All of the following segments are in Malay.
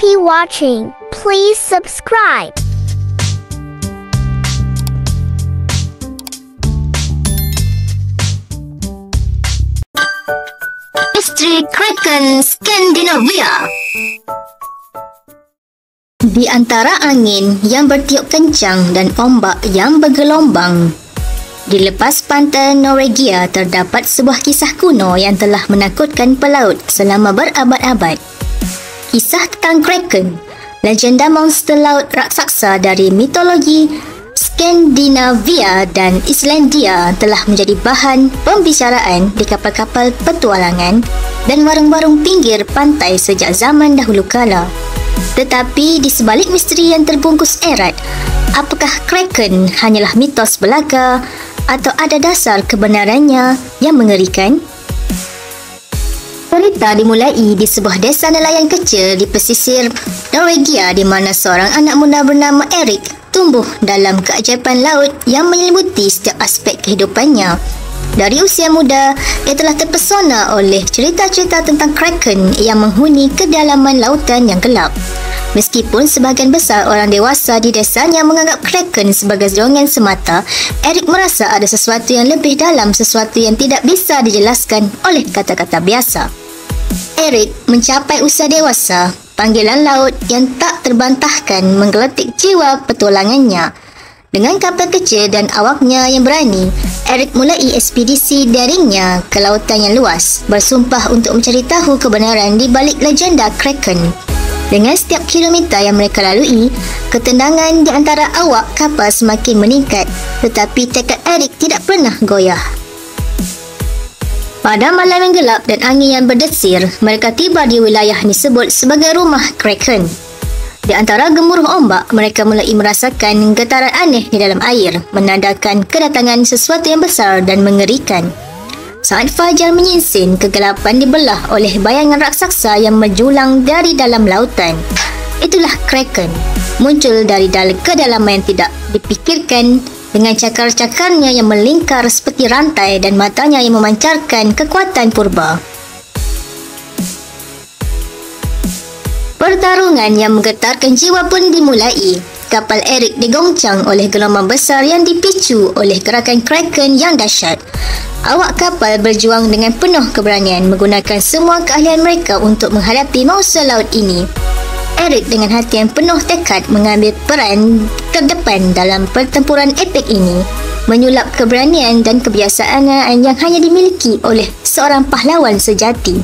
Happy watching. Please subscribe. Misteri Kraken Skandinavia. Di antara angin yang bertiup kencang dan ombak yang bergelombang, di lepas pantai Norwegia terdapat sebuah kisah kuno yang telah menakutkan pelaut selama berabad-abad. Kisah tentang Kraken, legenda monster laut raksasa dari mitologi Skandinavia dan Islandia, telah menjadi bahan pembicaraan di kapal-kapal petualangan dan warung-warung pinggir pantai sejak zaman dahulu kala. Tetapi di sebalik misteri yang terbungkus erat, apakah Kraken hanyalah mitos belaka atau ada dasar kebenarannya yang mengerikan? Cerita dimulai di sebuah desa nelayan kecil di pesisir Norwegia, di mana seorang anak muda bernama Erik tumbuh dalam keajaiban laut yang menyelimuti setiap aspek kehidupannya. Dari usia muda, ia telah terpesona oleh cerita-cerita tentang Kraken yang menghuni kedalaman lautan yang gelap. Meskipun sebahagian besar orang dewasa di desanya menganggap Kraken sebagai dongeng semata, Erik merasa ada sesuatu yang lebih dalam, sesuatu yang tidak bisa dijelaskan oleh kata-kata biasa. Erik mencapai usia dewasa. Panggilan laut yang tak terbantahkan menggeletik jiwa petualangannya. Dengan kapal kecil dan awaknya yang berani, Erik mulai ekspedisi daringnya ke lautan yang luas, bersumpah untuk mencari tahu kebenaran di balik legenda Kraken. Dengan setiap kilometer yang mereka lalui, ketenangan di antara awak kapal semakin meningkat, tetapi tekad Erik tidak pernah goyah. Pada malam yang gelap dan angin yang berdesir, mereka tiba di wilayah yang disebut sebagai rumah Kraken. Di antara gemuruh ombak, mereka mulai merasakan getaran aneh di dalam air, menandakan kedatangan sesuatu yang besar dan mengerikan. Saat fajar menyinsin, kegelapan dibelah oleh bayangan raksasa yang menjulang dari dalam lautan. Itulah Kraken, muncul dari kedalaman yang tidak dipikirkan, dengan cakar-cakarnya yang melingkar seperti rantai dan matanya yang memancarkan kekuatan purba. Pertarungan yang menggetarkan jiwa pun dimulai. Kapal Erik digoncang oleh gelombang besar yang dipicu oleh gerakan Kraken yang dahsyat. Awak kapal berjuang dengan penuh keberanian, menggunakan semua keahlian mereka untuk menghadapi monster laut ini. Erik dengan hati yang penuh tekad mengambil peran terdepan dalam pertempuran epik ini, menyulap keberanian dan kebiasaan yang hanya dimiliki oleh seorang pahlawan sejati.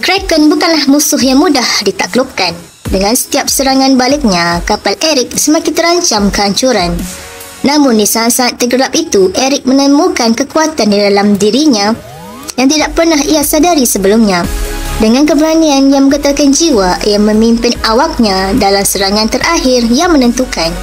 Kraken bukanlah musuh yang mudah ditaklukkan. Dengan setiap serangan baliknya, kapal Erik semakin terancam kehancuran. Namun di saat-saat tergelap itu, Erik menemukan kekuatan di dalam dirinya yang tidak pernah ia sadari sebelumnya. Dengan keberanian yang menggetarkan jiwa, ia memimpin awaknya dalam serangan terakhir yang menentukan.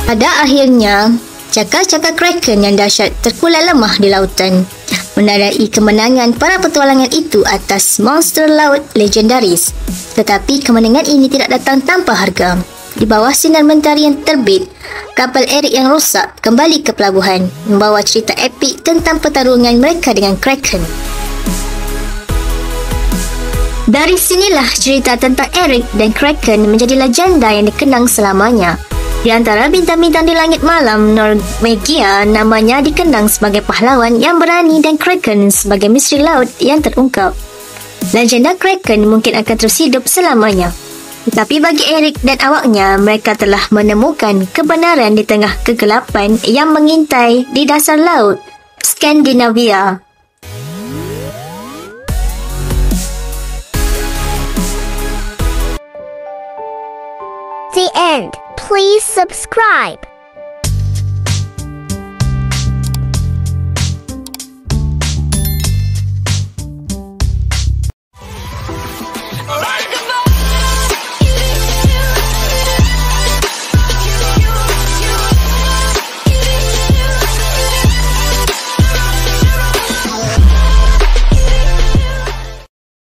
Pada akhirnya, cakar-cakar Kraken yang dahsyat terkulai lemah di lautan, menandai kemenangan para petualangan itu atas monster laut legendaris. Tetapi kemenangan ini tidak datang tanpa harga. Di bawah sinar mentari yang terbit, kapal Erik yang rosak kembali ke pelabuhan, membawa cerita epik tentang pertarungan mereka dengan Kraken. Dari sinilah cerita tentang Erik dan Kraken menjadi legenda yang dikenang selamanya. Di antara bintang-bintang di langit malam Norwegia, namanya dikenang sebagai pahlawan yang berani dan Kraken sebagai misteri laut yang terungkap. Legenda Kraken mungkin akan terus hidup selamanya. Tetapi bagi Erik dan awaknya, mereka telah menemukan kebenaran di tengah kegelapan yang mengintai di dasar laut Skandinavia. The end. Please subscribe.